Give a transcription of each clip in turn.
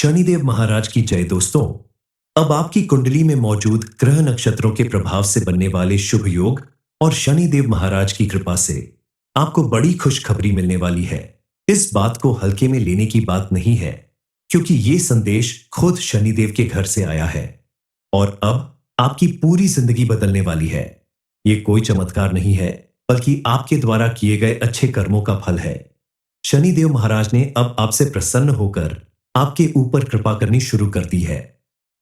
शनिदेव महाराज की जय दोस्तों। अब आपकी कुंडली में मौजूद ग्रह नक्षत्रों के प्रभाव से बनने वाले शुभ योग और शनिदेव महाराज की कृपा से आपको बड़ी खुशखबरी मिलने वाली है। इस बात को हल्के में लेने की बात नहीं है, क्योंकि ये संदेश खुद शनिदेव के घर से आया है और अब आपकी पूरी जिंदगी बदलने वाली है। ये कोई चमत्कार नहीं है, बल्कि आपके द्वारा किए गए अच्छे कर्मों का फल है। शनिदेव महाराज ने अब आपसे प्रसन्न होकर आपके ऊपर कृपा करनी शुरू कर दी है।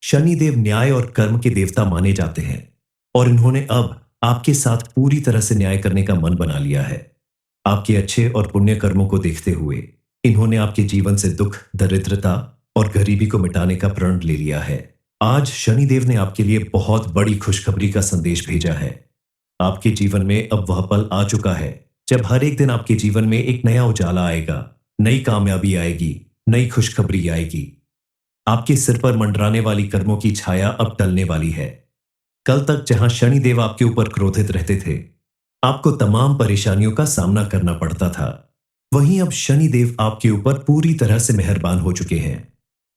शनिदेव न्याय और कर्म के देवता माने जाते हैं और इन्होंने अब आपके साथ पूरी तरह से न्याय करने का मन बना लिया है। आपके अच्छे और पुण्य कर्मों को देखते हुए इन्होंने आपके जीवन से दुख, दरिद्रता और गरीबी को मिटाने का प्रण ले लिया है। आज शनिदेव ने आपके लिए बहुत बड़ी खुशखबरी का संदेश भेजा है। आपके जीवन में अब वह पल आ चुका है जब हर एक दिन आपके जीवन में एक नया उजाला आएगा, नई कामयाबी आएगी, नई खुशखबरी आएगी। आपके सिर पर मंडराने वाली कर्मों की छाया अब टलने वाली है। कल तक जहां शनिदेव आपके ऊपर क्रोधित रहते थे, आपको तमाम परेशानियों का सामना करना पड़ता था, वहीं अब शनिदेव आपके ऊपर पूरी तरह से मेहरबान हो चुके हैं।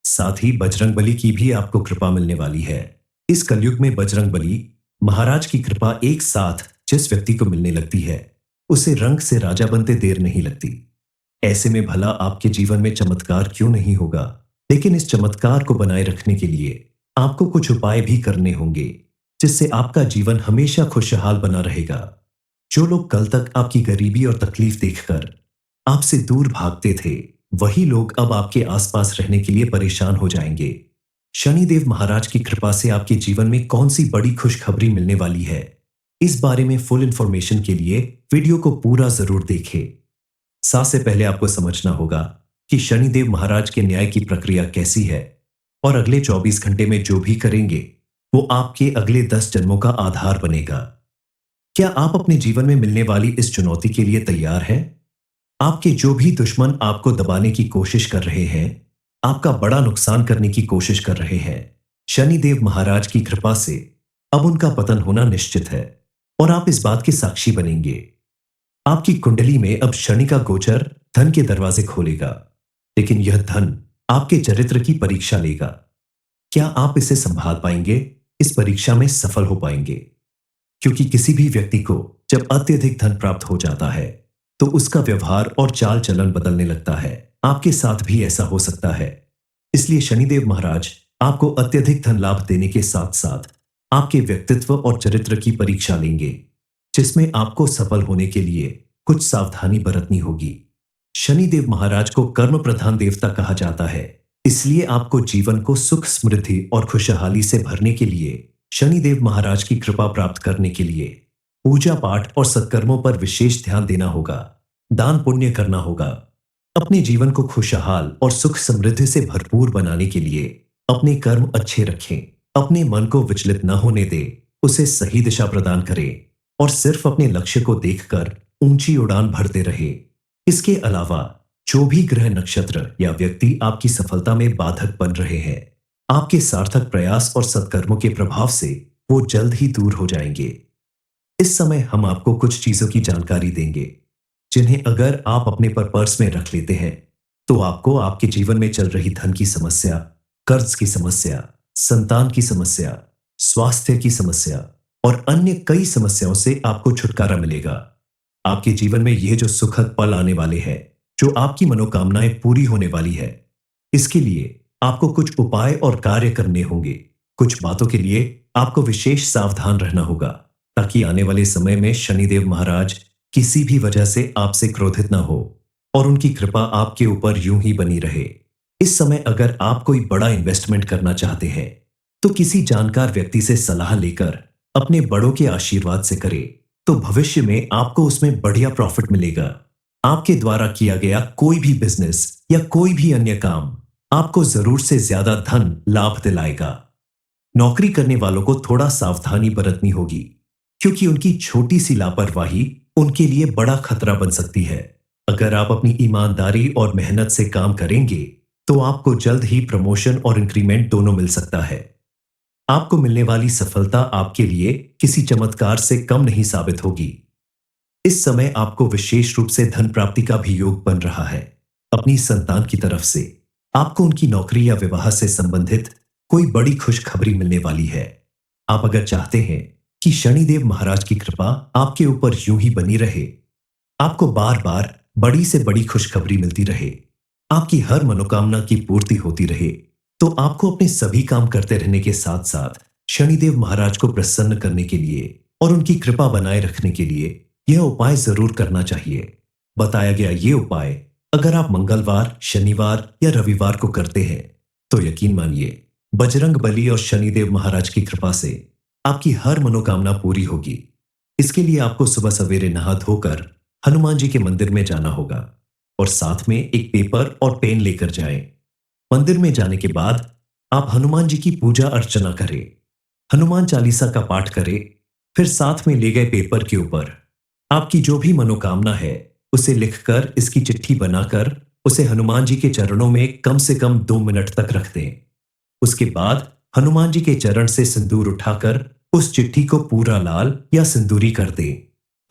साथ ही बजरंगबली की भी आपको कृपा मिलने वाली है। इस कलयुग में बजरंगबली महाराज की कृपा एक साथ जिस व्यक्ति को मिलने लगती है, उसे रंग से राजा बनते देर नहीं लगती। ऐसे में भला आपके जीवन में चमत्कार क्यों नहीं होगा, लेकिन इस चमत्कार को बनाए रखने के लिए आपको कुछ उपाय भी करने होंगे, जिससे आपका जीवन हमेशा खुशहाल बना रहेगा। जो लोग कल तक आपकी गरीबी और तकलीफ देखकर आपसे दूर भागते थे, वही लोग अब आपके आसपास रहने के लिए परेशान हो जाएंगे। शनिदेव महाराज की कृपा से आपके जीवन में कौन सी बड़ी खुशखबरी मिलने वाली है, इस बारे में फुल इंफॉर्मेशन के लिए वीडियो को पूरा जरूर देखें। सबसे पहले आपको समझना होगा कि शनिदेव महाराज के न्याय की प्रक्रिया कैसी है और अगले 24 घंटे में जो भी करेंगे वो आपके अगले 10 जन्मों का आधार बनेगा। क्या आप अपने जीवन में मिलने वाली इस चुनौती के लिए तैयार हैं? आपके जो भी दुश्मन आपको दबाने की कोशिश कर रहे हैं, आपका बड़ा नुकसान करने की कोशिश कर रहे हैं, शनिदेव महाराज की कृपा से अब उनका पतन होना निश्चित है और आप इस बात के साक्षी बनेंगे। आपकी कुंडली में अब शनि का गोचर धन के दरवाजे खोलेगा, लेकिन यह धन आपके चरित्र की परीक्षा लेगा। क्या आप इसे संभाल पाएंगे? इस परीक्षा में सफल हो पाएंगे? क्योंकि किसी भी व्यक्ति को जब अत्यधिक धन प्राप्त हो जाता है तो उसका व्यवहार और चाल चलन बदलने लगता है। आपके साथ भी ऐसा हो सकता है। इसलिए शनिदेव महाराज आपको अत्यधिक धन लाभ देने के साथ साथ आपके व्यक्तित्व और चरित्र की परीक्षा लेंगे, जिसमें आपको सफल होने के लिए कुछ सावधानी बरतनी होगी। शनिदेव महाराज को कर्म प्रधान देवता कहा जाता है, इसलिए आपको जीवन को सुख, समृद्धि और खुशहाली से भरने के लिए शनिदेव महाराज की कृपा प्राप्त करने के लिए पूजा पाठ और सत्कर्मों पर विशेष ध्यान देना होगा, दान पुण्य करना होगा। अपने जीवन को खुशहाल और सुख समृद्धि से भरपूर बनाने के लिए अपने कर्म अच्छे रखें, अपने मन को विचलित न होने दे, उसे सही दिशा प्रदान करें और सिर्फ अपने लक्ष्य को देखकर ऊंची उड़ान भरते रहे। इसके अलावा जो भी ग्रह, नक्षत्र या व्यक्ति आपकी सफलता में बाधक बन रहे हैं, आपके सार्थक प्रयास और सत्कर्मों के प्रभाव से वो जल्द ही दूर हो जाएंगे। इस समय हम आपको कुछ चीजों की जानकारी देंगे, जिन्हें अगर आप अपने पर्स में रख लेते हैं तो आपको आपके जीवन में चल रही धन की समस्या, कर्ज की समस्या, संतान की समस्या, स्वास्थ्य की समस्या और अन्य कई समस्याओं से आपको छुटकारा मिलेगा। आपके जीवन में यह जो सुखद पल आने वाले हैं, जो आपकी मनोकामनाएं पूरी होने वाली है, इसके लिए आपको कुछ उपाय और कार्य करने होंगे। कुछ बातों के लिए आपको विशेष सावधान रहना होगा, ताकि आने वाले समय में शनिदेव महाराज किसी भी वजह से आपसे क्रोधित ना हो और उनकी कृपा आपके ऊपर यूं ही बनी रहे। इस समय अगर आप कोई बड़ा इन्वेस्टमेंट करना चाहते हैं तो किसी जानकार व्यक्ति से सलाह लेकर अपने बड़ों के आशीर्वाद से करें, तो भविष्य में आपको उसमें बढ़िया प्रॉफिट मिलेगा। आपके द्वारा किया गया कोई भी बिजनेस या कोई भी अन्य काम आपको जरूर से ज्यादा धन लाभ दिलाएगा। नौकरी करने वालों को थोड़ा सावधानी बरतनी होगी, क्योंकि उनकी छोटी सी लापरवाही उनके लिए बड़ा खतरा बन सकती है। अगर आप अपनी ईमानदारी और मेहनत से काम करेंगे तो आपको जल्द ही प्रमोशन और इंक्रीमेंट दोनों मिल सकता है। आपको मिलने वाली सफलता आपके लिए किसी चमत्कार से कम नहीं साबित होगी। इस समय आपको विशेष रूप से धन प्राप्ति का भी योग बन रहा है अपनी संतान की तरफ से। आपको उनकी नौकरी या विवाह से संबंधित कोई बड़ी खुशखबरी मिलने वाली है। आप अगर चाहते हैं कि शनिदेव महाराज की कृपा आपके ऊपर यूं ही बनी रहे, आपको बार बार बड़ी से बड़ी खुशखबरी मिलती रहे, आपकी हर मनोकामना की पूर्ति होती रहे, तो आपको अपने सभी काम करते रहने के साथ साथ शनिदेव महाराज को प्रसन्न करने के लिए और उनकी कृपा बनाए रखने के लिए यह उपाय जरूर करना चाहिए। बताया गया ये उपाय अगर आप मंगलवार, शनिवार या रविवार को करते हैं, तो यकीन मानिए बजरंग बली और शनिदेव महाराज की कृपा से आपकी हर मनोकामना पूरी होगी। इसके लिए आपको सुबह सवेरे नहा धोकर हनुमान जी के मंदिर में जाना होगा और साथ में एक पेपर और पेन लेकर जाएं। मंदिर में जाने के बाद आप हनुमान जी की पूजा अर्चना करें, हनुमान चालीसा का पाठ करें, फिर साथ में ले गए पेपर के ऊपर आपकी जो भी मनोकामना है उसे लिखकर इसकी चिट्ठी बनाकर उसे हनुमान जी के चरणों में कम से कम 2 मिनट तक रख दें। उसके बाद हनुमान जी के चरण से सिंदूर उठाकर उस चिट्ठी को पूरा लाल या सिंदूरी कर दें।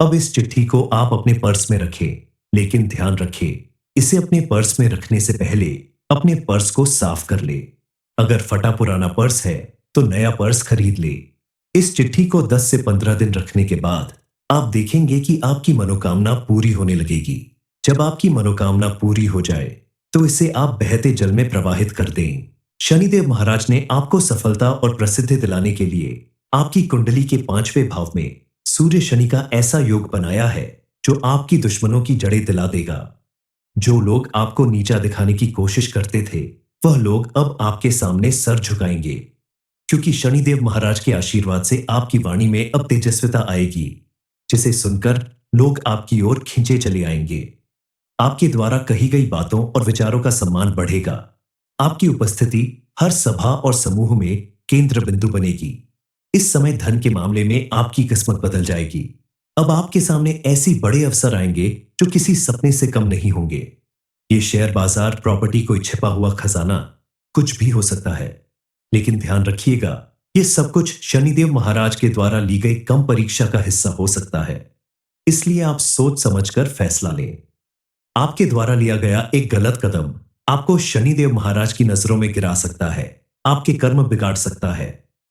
अब इस चिट्ठी को आप अपने पर्स में रखें, लेकिन ध्यान रखें इसे अपने पर्स में रखने से पहले अपने पर्स को साफ कर ले। अगर फटा पुराना पर्स है तो नया पर्स खरीद ले। इस चिट्ठी को 10 से 15 दिन रखने के बाद आप देखेंगे कि आपकी मनोकामना पूरी होने लगेगी। जब आपकी मनोकामना पूरी हो जाए तो इसे आप बहते जल में प्रवाहित कर दें। शनिदेव महाराज ने आपको सफलता और प्रसिद्धि दिलाने के लिए आपकी कुंडली के 5वें भाव में सूर्य शनि का ऐसा योग बनाया है जो आपकी दुश्मनों की जड़ें दिला देगा। जो लोग आपको नीचा दिखाने की कोशिश करते थे, वह लोग अब आपके सामने सर झुकाएंगे, क्योंकि शनिदेव महाराज के आशीर्वाद से आपकी वाणी में अब तेजस्विता आएगी, जिसे सुनकर लोग आपकी ओर खींचे चले आएंगे। आपके द्वारा कही गई बातों और विचारों का सम्मान बढ़ेगा। आपकी उपस्थिति हर सभा और समूह में केंद्र बिंदु बनेगी। इस समय धन के मामले में आपकी किस्मत बदल जाएगी। अब आपके सामने ऐसी बड़े अवसर आएंगे जो किसी सपने से कम नहीं होंगे। ये शेयर बाजार, प्रॉपर्टी, कोई छिपा हुआ खजाना, कुछ भी हो सकता है, लेकिन ध्यान रखिएगा ये सब कुछ शनिदेव महाराज के द्वारा ली गई कम परीक्षा का हिस्सा हो सकता है। इसलिए आप सोच समझकर फैसला लें। आपके द्वारा लिया गया एक गलत कदम आपको शनिदेव महाराज की नजरों में गिरा सकता है, आपके कर्म बिगाड़ सकता है।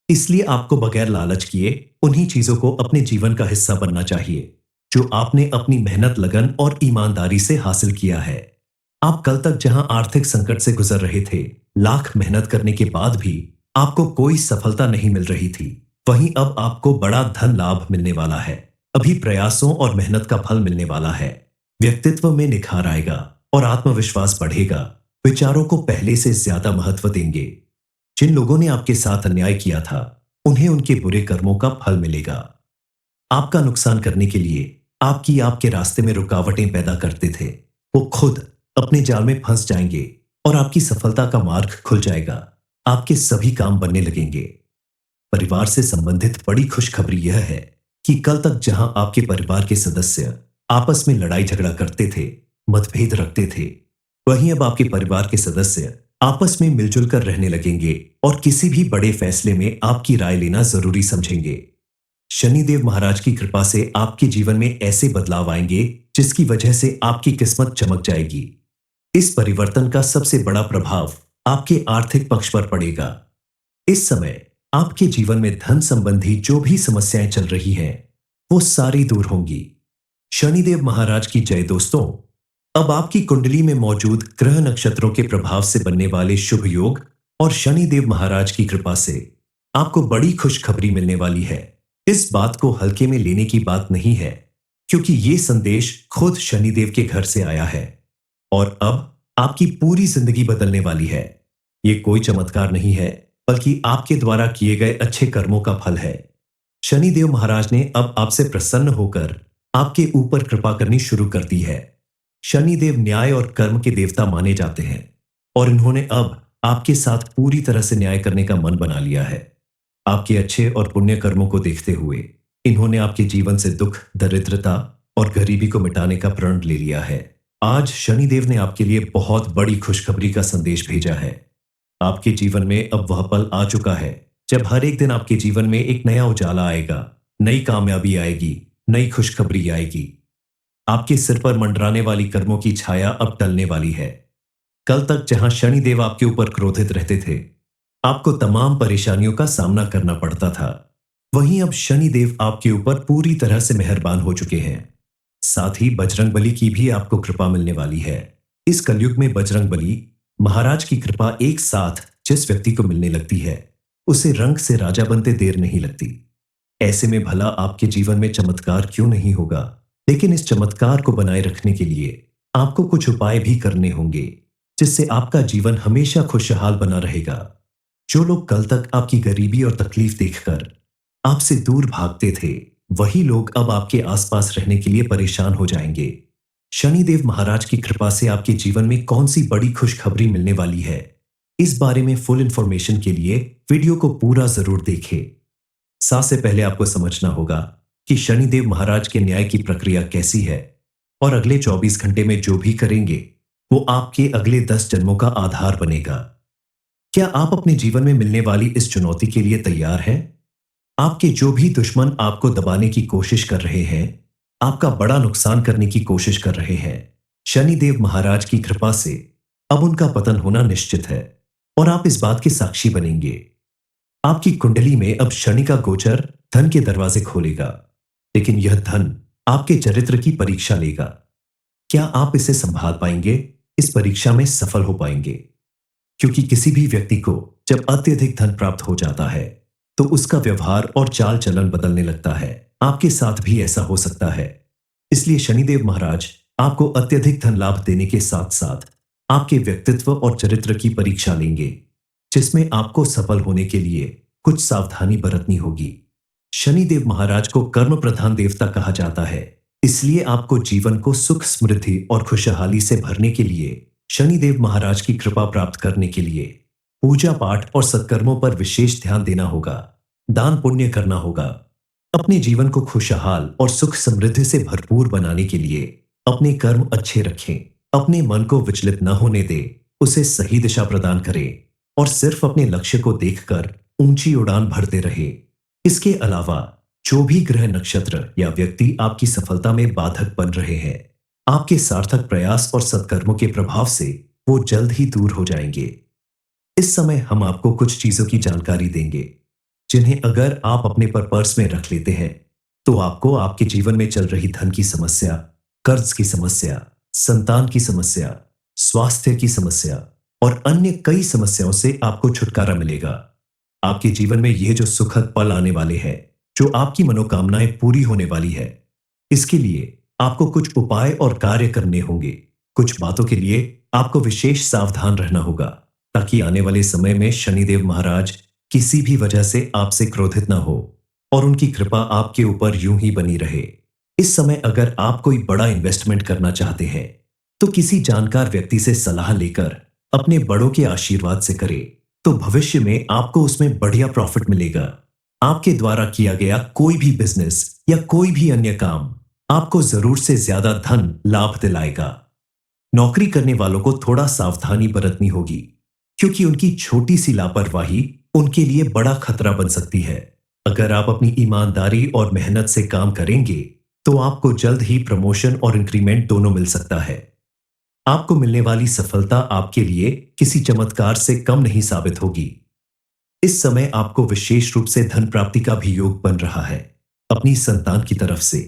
इसलिए आपको बगैर लालच किए उन्हीं चीजों को अपने जीवन का हिस्सा बनना चाहिए जो आपने अपनी मेहनत, लगन और ईमानदारी से हासिल किया है। आप कल तक जहां आर्थिक संकट से गुजर रहे थे, लाख मेहनत करने के बाद भी आपको कोई सफलता नहीं मिल रही थी, वहीं अब आपको बड़ा धन लाभ मिलने वाला है। अभी प्रयासों और मेहनत का फल मिलने वाला है। व्यक्तित्व में निखार आएगा और आत्मविश्वास बढ़ेगा। विचारों को पहले से ज्यादा महत्व देंगे। जिन लोगों ने आपके साथ अन्याय किया था, उन्हें उनके बुरे कर्मों का फल मिलेगा। आपका नुकसान करने के लिए आपके रास्ते में रुकावटें पैदा करते थे, वो खुद अपने जाल में फंस जाएंगे और आपकी सफलता का मार्ग खुल जाएगा। आपके सभी काम बनने लगेंगे। परिवार से संबंधित बड़ी खुशखबरी यह है कि कल तक जहां आपके परिवार के सदस्य आपस में लड़ाई झगड़ा करते थे, मतभेद रखते थे, वहीं अब आपके परिवार के सदस्य आपस में मिलजुल कर रहने लगेंगे और किसी भी बड़े फैसले में आपकी राय लेना जरूरी समझेंगे। शनिदेव महाराज की कृपा से आपके जीवन में ऐसे बदलाव आएंगे जिसकी वजह से आपकी किस्मत चमक जाएगी। इस परिवर्तन का सबसे बड़ा प्रभाव आपके आर्थिक पक्ष पर पड़ेगा। इस समय आपके जीवन में धन संबंधी जो भी समस्याएं चल रही हैं, वो सारी दूर होंगी। शनिदेव महाराज की जय दोस्तों। अब आपकी कुंडली में मौजूद ग्रह नक्षत्रों के प्रभाव से बनने वाले शुभ योग और शनिदेव महाराज की कृपा से आपको बड़ी खुशखबरी मिलने वाली है। इस बात को हल्के में लेने की बात नहीं है, क्योंकि ये संदेश खुद शनिदेव के घर से आया है और अब आपकी पूरी जिंदगी बदलने वाली है। ये कोई चमत्कार नहीं है, बल्कि आपके द्वारा किए गए अच्छे कर्मों का फल है। शनिदेव महाराज ने अब आपसे प्रसन्न होकर आपके ऊपर कृपा करनी शुरू कर दी है। शनिदेव न्याय और कर्म के देवता माने जाते हैं और इन्होंने अब आपके साथ पूरी तरह से न्याय करने का मन बना लिया है। आपके अच्छे और पुण्य कर्मों को देखते हुए इन्होंने आपके जीवन से दुख, दरिद्रता और गरीबी को मिटाने का प्रण ले लिया है। आज शनिदेव ने आपके लिए बहुत बड़ी खुशखबरी का संदेश भेजा है। आपके जीवन में अब वह पल आ चुका है जब हर एक दिन आपके जीवन में एक नया उजाला आएगा, नई कामयाबी आएगी, नई खुशखबरी आएगी। आपके सिर पर मंडराने वाली कर्मों की छाया अब टलने वाली है। कल तक जहां शनिदेव आपके ऊपर क्रोधित रहते थे, आपको तमाम परेशानियों का सामना करना पड़ता था, वहीं अब शनिदेव आपके ऊपर पूरी तरह से मेहरबान हो चुके हैं। साथ ही बजरंगबली की भी आपको कृपा मिलने वाली है। इस कलयुग में बजरंगबली महाराज की कृपा एक साथ जिस व्यक्ति को मिलने लगती है, उसे रंग से राजा बनते देर नहीं लगती। ऐसे में भला आपके जीवन में चमत्कार क्यों नहीं होगा, लेकिन इस चमत्कार को बनाए रखने के लिए आपको कुछ उपाय भी करने होंगे, जिससे आपका जीवन हमेशा खुशहाल बना रहेगा। जो लोग कल तक आपकी गरीबी और तकलीफ देखकर आपसे दूर भागते थे, वही लोग अब आपके आसपास रहने के लिए परेशान हो जाएंगे। शनिदेव महाराज की कृपा से आपके जीवन में कौन सी बड़ी खुशखबरी मिलने वाली है, इस बारे में फुल इंफॉर्मेशन के लिए वीडियो को पूरा जरूर देखें। साथ से पहले आपको समझना होगा कि शनिदेव महाराज के न्याय की प्रक्रिया कैसी है, और अगले 24 घंटे में जो भी करेंगे वो आपके अगले 10 जन्मों का आधार बनेगा। क्या आप अपने जीवन में मिलने वाली इस चुनौती के लिए तैयार हैं? आपके जो भी दुश्मन आपको दबाने की कोशिश कर रहे हैं, आपका बड़ा नुकसान करने की कोशिश कर रहे हैं, शनिदेव महाराज की कृपा से अब उनका पतन होना निश्चित है, और आप इस बात के साक्षी बनेंगे। आपकी कुंडली में अब शनि का गोचर धन के दरवाजे खोलेगा, लेकिन यह धन आपके चरित्र की परीक्षा लेगा। क्या आप इसे संभाल पाएंगे? इस परीक्षा में सफल हो पाएंगे? क्योंकि किसी भी व्यक्ति को जब अत्यधिक धन प्राप्त हो जाता है, तो उसका व्यवहार और चाल चलन बदलने लगता है। आपके साथ भी ऐसा हो सकता है। इसलिए शनिदेव महाराज आपको अत्यधिक धन लाभ देने के साथ साथ आपके व्यक्तित्व और चरित्र की परीक्षा लेंगे, जिसमें आपको सफल होने के लिए कुछ सावधानी बरतनी होगी। शनिदेव महाराज को कर्म प्रधान देवता कहा जाता है, इसलिए आपको जीवन को सुख, समृद्धि और खुशहाली से भरने के लिए शनिदेव महाराज की कृपा प्राप्त करने के लिए पूजा पाठ और सत्कर्मों पर विशेष ध्यान देना होगा, दान पुण्य करना होगा। अपने जीवन को खुशहाल और सुख समृद्धि से भरपूर बनाने के लिए अपने कर्म अच्छे रखें, अपने मन को विचलित न होने दे, उसे सही दिशा प्रदान करें और सिर्फ अपने लक्ष्य को देखकर ऊंची उड़ान भरते रहे। इसके अलावा जो भी ग्रह, नक्षत्र या व्यक्ति आपकी सफलता में बाधक बन रहे हैं, आपके सार्थक प्रयास और सत्कर्मों के प्रभाव से वो जल्द ही दूर हो जाएंगे। इस समय हम आपको कुछ चीजों की जानकारी देंगे, जिन्हें अगर आप अपने पर्स में रख लेते हैं, तो आपको आपके जीवन में चल रही धन की समस्या, कर्ज की समस्या, संतान की समस्या, स्वास्थ्य की समस्या और अन्य कई समस्याओं से आपको छुटकारा मिलेगा। आपके जीवन में यह जो सुखद पल आने वाले हैं, जो आपकी मनोकामनाएं पूरी होने वाली है, इसके लिए आपको कुछ उपाय और कार्य करने होंगे। कुछ बातों के लिए आपको विशेष सावधान रहना होगा, ताकि आने वाले समय में शनिदेव महाराज किसी भी वजह से आपसे क्रोधित ना हो और उनकी कृपा आपके ऊपर यूं ही बनी रहे। इस समय अगर आप कोई बड़ा इन्वेस्टमेंट करना चाहते हैं, तो किसी जानकार व्यक्ति से सलाह लेकर अपने बड़ों के आशीर्वाद से करें, तो भविष्य में आपको उसमें बढ़िया प्रॉफिट मिलेगा। आपके द्वारा किया गया कोई भी बिजनेस या कोई भी अन्य काम आपको जरूर से ज्यादा धन लाभ दिलाएगा। नौकरी करने वालों को थोड़ा सावधानी बरतनी होगी, क्योंकि उनकी छोटी सी लापरवाही उनके लिए बड़ा खतरा बन सकती है। अगर आप अपनी ईमानदारी और मेहनत से काम करेंगे, तो आपको जल्द ही प्रमोशन और इंक्रीमेंट दोनों मिल सकता है। आपको मिलने वाली सफलता आपके लिए किसी चमत्कार से कम नहीं साबित होगी। इस समय आपको विशेष रूप से धन प्राप्ति का भी योग बन रहा है। अपनी संतान की तरफ से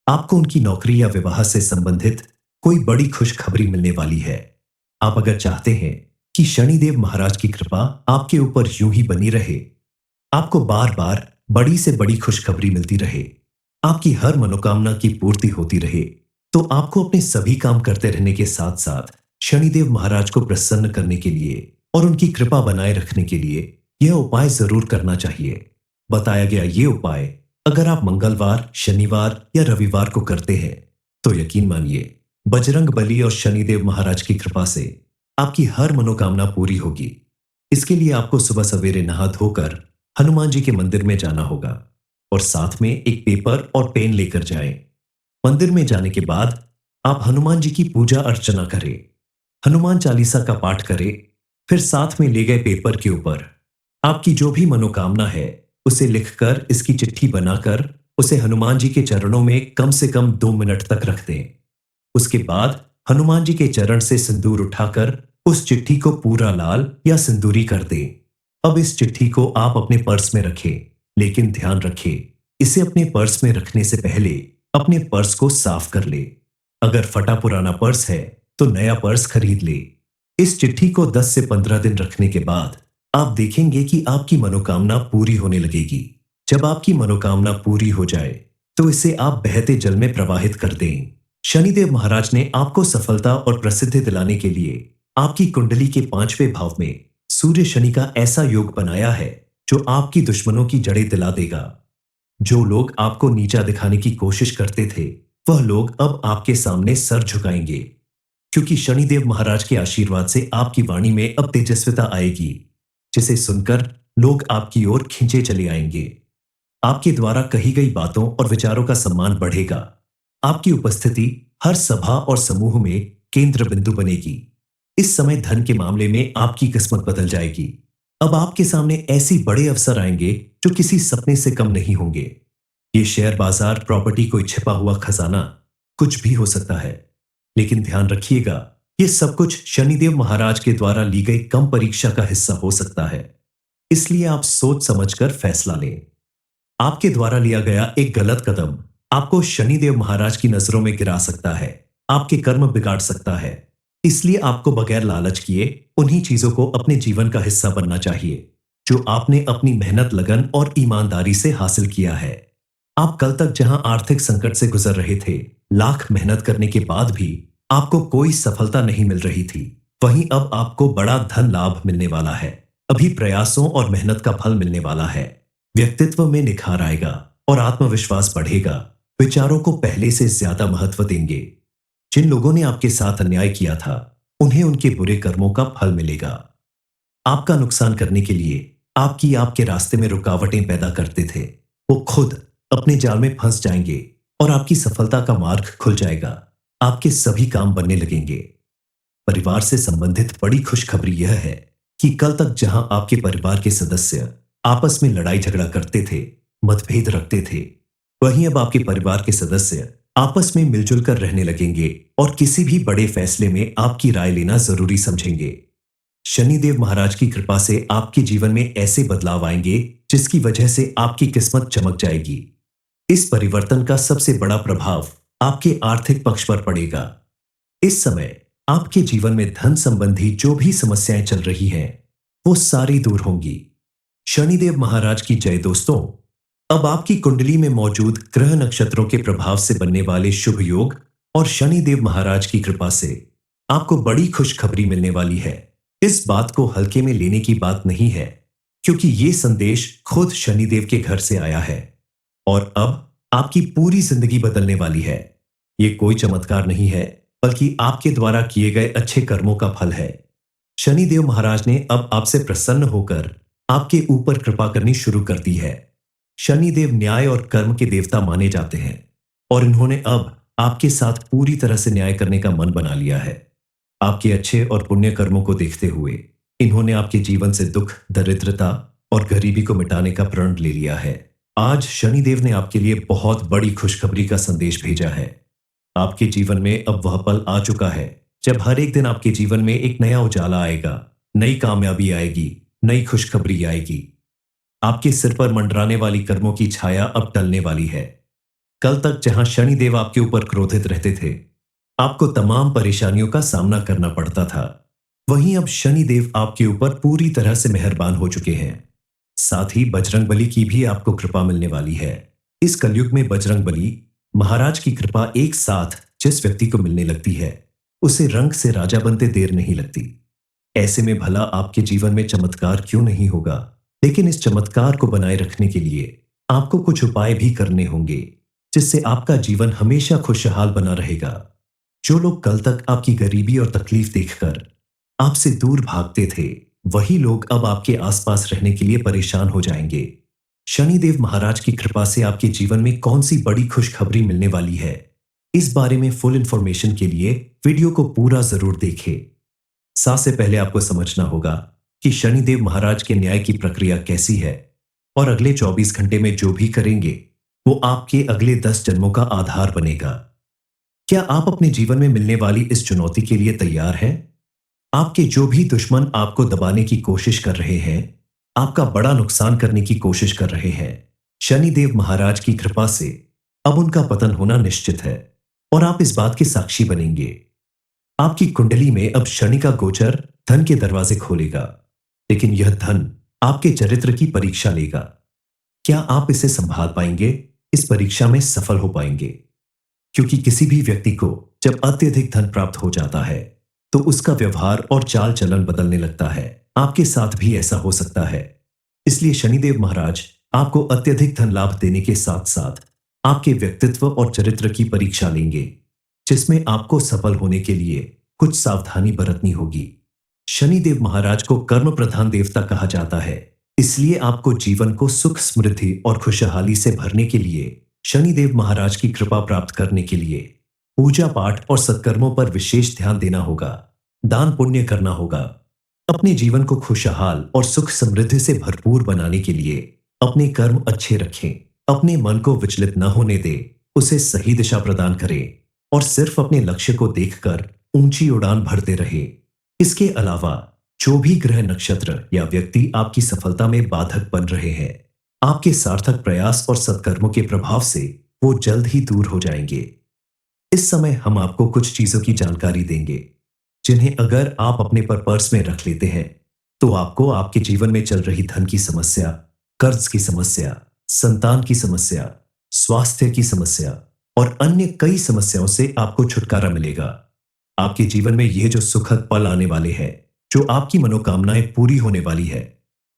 आपको उनकी नौकरी या विवाह से संबंधित कोई बड़ी खुशखबरी मिलने वाली है। आप अगर चाहते हैं कि शनिदेव महाराज की कृपा आपके ऊपर यूं ही बनी रहे, आपको बार बार बड़ी से बड़ी खुशखबरी मिलती रहे, आपकी हर मनोकामना की पूर्ति होती रहे, तो आपको अपने सभी काम करते रहने के साथ साथ शनिदेव महाराज को प्रसन्न करने के लिए और उनकी कृपा बनाए रखने के लिए यह उपाय जरूर करना चाहिए। बताया गया ये उपाय अगर आप मंगलवार, शनिवार या रविवार को करते हैं, तो यकीन मानिए बजरंगबली और शनिदेव महाराज की कृपा से आपकी हर मनोकामना पूरी होगी। इसके लिए आपको सुबह सवेरे नहा धोकर हनुमान जी के मंदिर में जाना होगा और साथ में एक पेपर और पेन लेकर जाएं। मंदिर में जाने के बाद आप हनुमान जी की पूजा अर्चना करें, हनुमान चालीसा का पाठ करें, फिर साथ में ले गए पेपर के ऊपर आपकी जो भी मनोकामना है उसे लिखकर इसकी चिट्ठी बनाकर उसे हनुमान जी के चरणों में कम से कम 2 मिनट तक रख दें। उसके बाद हनुमान जी के चरण से सिंदूर उठाकर उस चिट्ठी को पूरा लाल या सिंदूरी कर दें। अब इस चिट्ठी को आप अपने पर्स में रखें, लेकिन ध्यान रखें, इसे अपने पर्स में रखने से पहले अपने पर्स को साफ कर ले। अगर फटा पुराना पर्स है तो नया पर्स खरीद ले। इस चिट्ठी को 10 से 15 दिन रखने के बाद आप देखेंगे कि आपकी मनोकामना पूरी होने लगेगी। जब आपकी मनोकामना पूरी हो जाए तो इसे आप बहते जल में प्रवाहित कर दें। शनिदेव महाराज ने आपको सफलता और प्रसिद्धि दिलाने के लिए आपकी कुंडली के 5वें भाव में सूर्य शनि का ऐसा योग बनाया है जो आपकी दुश्मनों की जड़ें दिला देगा। जो लोग आपको नीचा दिखाने की कोशिश करते थे, वह लोग अब आपके सामने सर झुकाएंगे, क्योंकि शनिदेव महाराज के आशीर्वाद से आपकी वाणी में अब तेजस्विता आएगी, जिसे सुनकर लोग आपकी ओर खींचे चले आएंगे। आपके द्वारा कही गई बातों और विचारों का सम्मान बढ़ेगा। आपकी उपस्थिति हर सभा और समूह में केंद्र बिंदु बनेगी। इस समय धन के मामले में आपकी किस्मत बदल जाएगी। अब आपके सामने ऐसी बड़े अवसर आएंगे जो किसी सपने से कम नहीं होंगे। ये शेयर बाजार, प्रॉपर्टी, कोई छिपा हुआ खजाना, कुछ भी हो सकता है। लेकिन ध्यान रखिएगा, ये सब कुछ शनिदेव महाराज के द्वारा ली गई कम परीक्षा का हिस्सा हो सकता है। इसलिए आप सोच समझकर फैसला लें। आपके द्वारा लिया गया एक गलत कदम आपको शनिदेव महाराज की नजरों में गिरा सकता है, आपके कर्म बिगाड़ सकता है। इसलिए आपको बगैर लालच किए उन्हीं चीजों को अपने जीवन का हिस्सा बनना चाहिए जो आपने अपनी मेहनत, लगन और ईमानदारी से हासिल किया है। आप कल तक जहां आर्थिक संकट से गुजर रहे थे, लाख मेहनत करने के बाद भी आपको कोई सफलता नहीं मिल रही थी, वहीं अब आपको बड़ा धन लाभ मिलने वाला है। अभी प्रयासों और मेहनत का फल मिलने वाला है। व्यक्तित्व में निखार आएगा और आत्मविश्वास बढ़ेगा। विचारों को पहले से ज्यादा महत्व देंगे। जिन लोगों ने आपके साथ अन्याय किया था, उन्हें उनके बुरे कर्मों का फल मिलेगा। आपका नुकसान करने के लिए आपके रास्ते में रुकावटें पैदा करते थे, वो खुद अपने जाल में फंस जाएंगे और आपकी सफलता का मार्ग खुल जाएगा। आपके सभी काम बनने लगेंगे। परिवार से संबंधित बड़ी खुशखबरी यह है कि कल तक जहां आपके परिवार के सदस्य आपस में लड़ाई झगड़ा करते थे, मतभेद रखते थे, वहीं अब आपके परिवार के सदस्य आपस में मिलजुल कर रहने लगेंगे और किसी भी बड़े फैसले में आपकी राय लेना जरूरी समझेंगे। शनिदेव महाराज की कृपा से आपके जीवन में ऐसे बदलाव आएंगे जिसकी वजह से आपकी किस्मत चमक जाएगी। इस परिवर्तन का सबसे बड़ा प्रभाव आपके आर्थिक पक्ष पर पड़ेगा। इस समय आपके जीवन में धन संबंधी जो भी समस्याएं चल रही हैं, वो सारी दूर होंगी। शनिदेव महाराज की जय दोस्तों। अब आपकी कुंडली में मौजूद ग्रह नक्षत्रों के प्रभाव से बनने वाले शुभ योग और शनिदेव महाराज की कृपा से आपको बड़ी खुशखबरी मिलने वाली है। इस बात को हल्के में लेने की बात नहीं है, क्योंकि ये संदेश खुद शनिदेव के घर से आया है और अब आपकी पूरी जिंदगी बदलने वाली है। ये कोई चमत्कार नहीं है, बल्कि आपके द्वारा किए गए अच्छे कर्मों का फल है। शनिदेव महाराज ने अब आपसे प्रसन्न होकर आपके ऊपर कृपा करनी शुरू कर दी है। शनिदेव न्याय और कर्म के देवता माने जाते हैं और इन्होंने अब आपके साथ पूरी तरह से न्याय करने का मन बना लिया है। आपके अच्छे और पुण्य कर्मों को देखते हुए इन्होंने आपके जीवन से दुख, दरिद्रता और गरीबी को मिटाने का प्रण ले लिया है। आज शनिदेव ने आपके लिए बहुत बड़ी खुशखबरी का संदेश भेजा है। आपके जीवन में अब वह पल आ चुका है जब हर एक दिन आपके जीवन में एक नया उजाला आएगा, नई कामयाबी आएगी, नई खुशखबरी आएगी। आपके सिर पर मंडराने वाली कर्मों की छाया अब टलने वाली है। कल तक जहां शनिदेव आपके ऊपर क्रोधित रहते थे, आपको तमाम परेशानियों का सामना करना पड़ता था, वहीं अब शनिदेव आपके ऊपर पूरी तरह से मेहरबान हो चुके हैं। साथ ही बजरंगबली की भी आपको कृपा मिलने वाली है। इस कलयुग में बजरंगबली महाराज की कृपा एक साथ जिस व्यक्ति को मिलने लगती है, उसे रंग से राजा बनते देर नहीं लगती। ऐसे में भला आपके जीवन में चमत्कार क्यों नहीं होगा, लेकिन इस चमत्कार को बनाए रखने के लिए आपको कुछ उपाय भी करने होंगे, जिससे आपका जीवन हमेशा खुशहाल बना रहेगा। जो लोग कल तक आपकी गरीबी और तकलीफ देखकर आपसे दूर भागते थे, वही लोग अब आपके आसपास रहने के लिए परेशान हो जाएंगे। शनिदेव महाराज की कृपा से आपके जीवन में कौन सी बड़ी खुशखबरी मिलने वाली है, इस बारे में फुल इंफॉर्मेशन के लिए वीडियो को पूरा जरूर देखें। साथ से पहले आपको समझना होगा कि शनिदेव महाराज के न्याय की प्रक्रिया कैसी है और अगले 24 घंटे में जो भी करेंगे वो आपके अगले 10 जन्मों का आधार बनेगा। क्या आप अपने जीवन में मिलने वाली इस चुनौती के लिए तैयार हैं? आपके जो भी दुश्मन आपको दबाने की कोशिश कर रहे हैं, आपका बड़ा नुकसान करने की कोशिश कर रहे हैं, शनिदेव महाराज की कृपा से अब उनका पतन होना निश्चित है और आप इस बात के साक्षी बनेंगे। आपकी कुंडली में अब शनि का गोचर धन के दरवाजे खोलेगा, लेकिन यह धन आपके चरित्र की परीक्षा लेगा। क्या आप इसे संभाल पाएंगे? इस परीक्षा में सफल हो पाएंगे? क्योंकि किसी भी व्यक्ति को जब अत्यधिक धन प्राप्त हो जाता है तो उसका व्यवहार और चाल चलन बदलने लगता है। आपके साथ भी ऐसा हो सकता है। इसलिए शनिदेव महाराज आपको अत्यधिक धन लाभ देने के साथ साथ आपके व्यक्तित्व और चरित्र की परीक्षा लेंगे, जिसमें आपको सफल होने के लिए कुछ सावधानी बरतनी होगी। शनिदेव महाराज को कर्म प्रधान देवता कहा जाता है, इसलिए आपको जीवन को सुख समृद्धि और खुशहाली से भरने के लिए शनिदेव महाराज की कृपा प्राप्त करने के लिए पूजा पाठ और सत्कर्मों पर विशेष ध्यान देना होगा, दान पुण्य करना होगा। अपने जीवन को खुशहाल और सुख समृद्धि से भरपूर बनाने के लिए अपने कर्म अच्छे रखें, अपने मन को विचलित न होने दें, उसे सही दिशा प्रदान करें और सिर्फ अपने लक्ष्य को देखकर ऊंची उड़ान भरते रहे। इसके अलावा जो भी ग्रह नक्षत्र या व्यक्ति आपकी सफलता में बाधक बन रहे हैं, आपके सार्थक प्रयास और सत्कर्मों के प्रभाव से वो जल्द ही दूर हो जाएंगे। इस समय हम आपको कुछ चीजों की जानकारी देंगे, जिन्हें अगर आप अपने पर्स में रख लेते हैं तो आपको आपके जीवन में चल रही धन की समस्या, कर्ज की समस्या, संतान की समस्या, स्वास्थ्य की समस्या और अन्य कई समस्याओं से आपको छुटकारा मिलेगा। आपके जीवन में ये जो सुखद पल आने वाले हैं, जो आपकी मनोकामनाएं पूरी होने वाली है,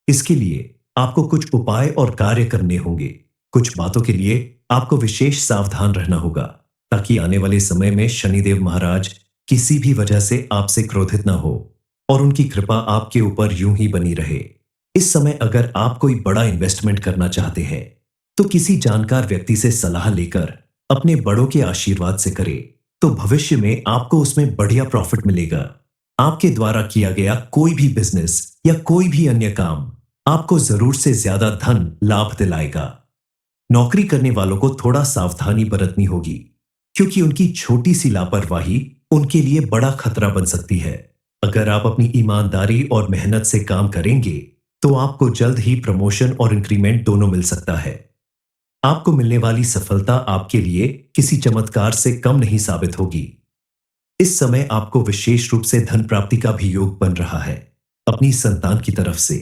इसके लिए आपको कुछ उपाय और कार्य करने होंगे। कुछ बातों के लिए आपको विशेष सावधान रहना होगा, ताकि आने वाले समय में शनिदेव महाराज किसी भी वजह से आपसे क्रोधित ना हो और उनकी कृपा आपके ऊपर यूं ही बनी रहे। इस समय अगर आप कोई बड़ा इन्वेस्टमेंट करना चाहते हैं तो किसी जानकार व्यक्ति से सलाह लेकर अपने बड़ों के आशीर्वाद से करें, तो भविष्य में आपको उसमें बढ़िया प्रॉफिट मिलेगा। आपके द्वारा किया गया कोई भी बिजनेस या कोई भी अन्य काम आपको जरूर से ज्यादा धन लाभ दिलाएगा। नौकरी करने वालों को थोड़ा सावधानी बरतनी होगी, क्योंकि उनकी छोटी सी लापरवाही उनके लिए बड़ा खतरा बन सकती है। अगर आप अपनी ईमानदारी और मेहनत से काम करेंगे तो आपको जल्द ही प्रमोशन और इंक्रीमेंट दोनों मिल सकता है। आपको मिलने वाली सफलता आपके लिए किसी चमत्कार से कम नहीं साबित होगी। इस समय आपको विशेष रूप से धन प्राप्ति का भी योग बन रहा है। अपनी संतान की तरफ से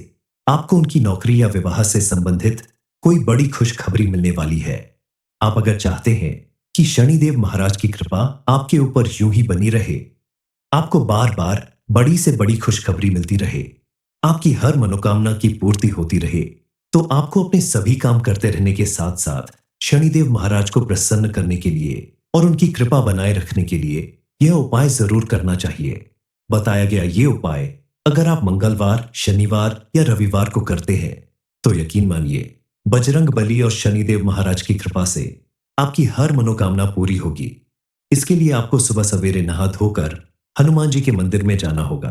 आपको उनकी नौकरी या विवाह से संबंधित कोई बड़ी खुशखबरी मिलने वाली है। आप अगर चाहते हैं कि शनिदेव महाराज की कृपा आपके ऊपर यूं ही बनी रहे, आपको बार बार बड़ी से बड़ी खुशखबरी मिलती रहे, आपकी हर मनोकामना की पूर्ति होती रहे, तो आपको अपने सभी काम करते रहने के साथ साथ शनिदेव महाराज को प्रसन्न करने के लिए और उनकी कृपा बनाए रखने के लिए यह उपाय जरूर करना चाहिए। बताया गया ये उपाय अगर आप मंगलवार, शनिवार या रविवार को करते हैं तो यकीन मानिए बजरंग बली और शनिदेव महाराज की कृपा से आपकी हर मनोकामना पूरी होगी। इसके लिए आपको सुबह सवेरे नहा धोकर हनुमान जी के मंदिर में जाना होगा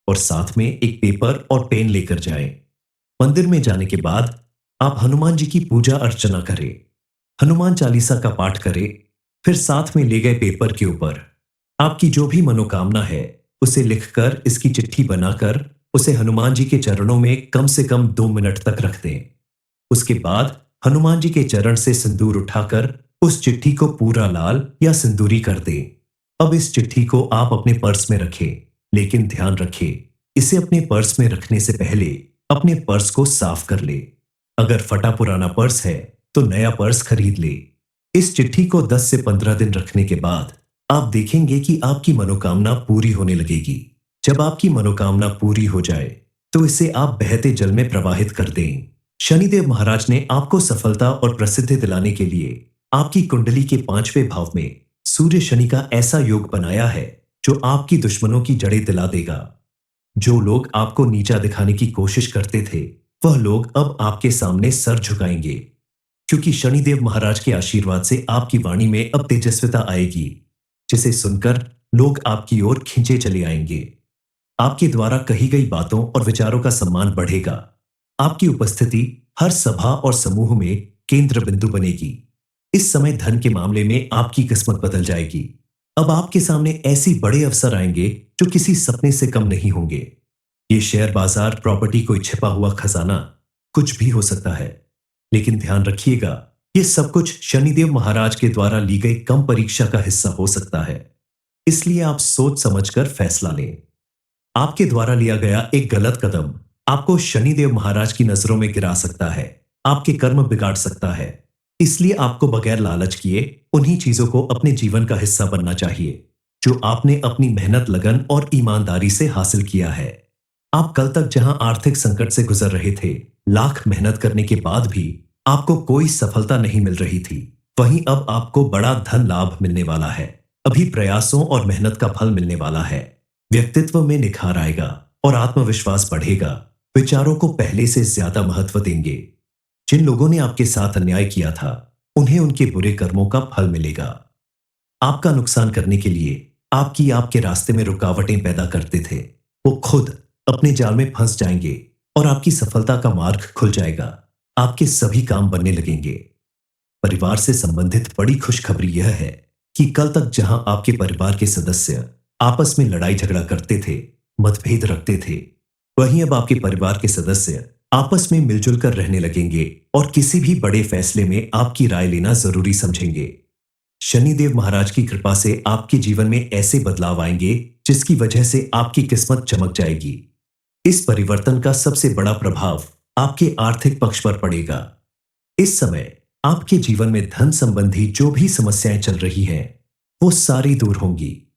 और साथ में एक पेपर और पेन लेकर जाएं। मंदिर में जाने के बाद आप हनुमान जी की पूजा अर्चना करें, हनुमान चालीसा का पाठ करें, फिर साथ में ले गए पेपर के ऊपर आपकी जो भी मनोकामना है उसे लिखकर इसकी चिट्ठी बनाकर उसे हनुमान जी के चरणों में कम से कम 2 मिनट तक रख दें। उसके बाद हनुमान जी के चरण से सिंदूर उठाकर उस चिट्ठी को पूरा लाल या सिंदूरी कर दें। अब इस चिट्ठी को आप अपने पर्स में रखें, लेकिन ध्यान रखें इसे अपने पर्स में रखने से पहले अपने पर्स को साफ कर ले। अगर फटा पुराना पर्स है तो नया पर्स खरीद ले। इस चिट्ठी को 10 से 15 दिन रखने के बाद आप देखेंगे कि आपकी मनोकामना पूरी होने लगेगी। जब आपकी मनोकामना पूरी हो जाए तो इसे आप बहते जल में प्रवाहित कर दें। शनिदेव महाराज ने आपको सफलता और प्रसिद्धि दिलाने के लिए आपकी कुंडली के 5वें भाव में सूर्य शनि का ऐसा योग बनाया है जो आपकी दुश्मनों की जड़ें दिला देगा। जो लोग आपको नीचा दिखाने की कोशिश करते थे वह लोग अब आपके सामने सर झुकाएंगे, क्योंकि शनिदेव महाराज के आशीर्वाद से आपकी वाणी में अब तेजस्विता आएगी, जिसे सुनकर लोग आपकी ओर खींचे चले आएंगे। आपके द्वारा कही गई बातों और विचारों का सम्मान बढ़ेगा। आपकी उपस्थिति हर सभा और समूह में केंद्र बिंदु बनेगी। इस समय धन के मामले में आपकी किस्मत बदल जाएगी। अब आपके सामने ऐसी बड़े अवसर आएंगे जो किसी सपने से कम नहीं होंगे। ये शेयर बाजार, प्रॉपर्टी, कोई छिपा हुआ खजाना, कुछ भी हो सकता है। लेकिन ध्यान रखिएगा, ये सब कुछ शनिदेव महाराज के द्वारा ली गई कम परीक्षा का हिस्सा हो सकता है। इसलिए आप सोच समझकर फैसला लें। आपके द्वारा लिया गया एक गलत कदम आपको शनिदेव महाराज की नजरों में गिरा सकता है, आपके कर्म बिगाड़ सकता है। इसलिए आपको बगैर लालच किए उन्हीं चीजों को अपने जीवन का हिस्सा बनना चाहिए जो आपने अपनी मेहनत, लगन और ईमानदारी से हासिल किया है। आप कल तक जहां आर्थिक संकट से गुजर रहे थे, लाख मेहनत करने के बाद भी आपको कोई सफलता नहीं मिल रही थी, वहीं अब आपको बड़ा धन लाभ मिलने वाला है। अभी प्रयासों और मेहनत का फल मिलने वाला है। व्यक्तित्व में निखार आएगा और आत्मविश्वास बढ़ेगा। विचारों को पहले से ज्यादा महत्व देंगे। जिन लोगों ने आपके साथ अन्याय किया था, उन्हें उनके बुरे कर्मों का फल मिलेगा। आपका नुकसान करने के लिए आपके रास्ते में रुकावटें पैदा करते थे, वो खुद अपने जाल में फंस जाएंगे और आपकी सफलता का मार्ग खुल जाएगा। आपके सभी काम बनने लगेंगे। परिवार से संबंधित बड़ी खुशखबरी यह है कि कल तक जहां आपके परिवार के सदस्य आपस में लड़ाई झगड़ा करते थे, मतभेद रखते थे, वहीं अब आपके परिवार के सदस्य आपस में मिलजुल कर रहने लगेंगे और किसी भी बड़े फैसले में आपकी राय लेना जरूरी समझेंगे। शनिदेव महाराज की कृपा से आपके जीवन में ऐसे बदलाव आएंगे जिसकी वजह से आपकी किस्मत चमक जाएगी। इस परिवर्तन का सबसे बड़ा प्रभाव आपके आर्थिक पक्ष पर पड़ेगा। इस समय आपके जीवन में धन संबंधी जो भी समस्याएं चल रही हैं, वो सारी दूर होंगी।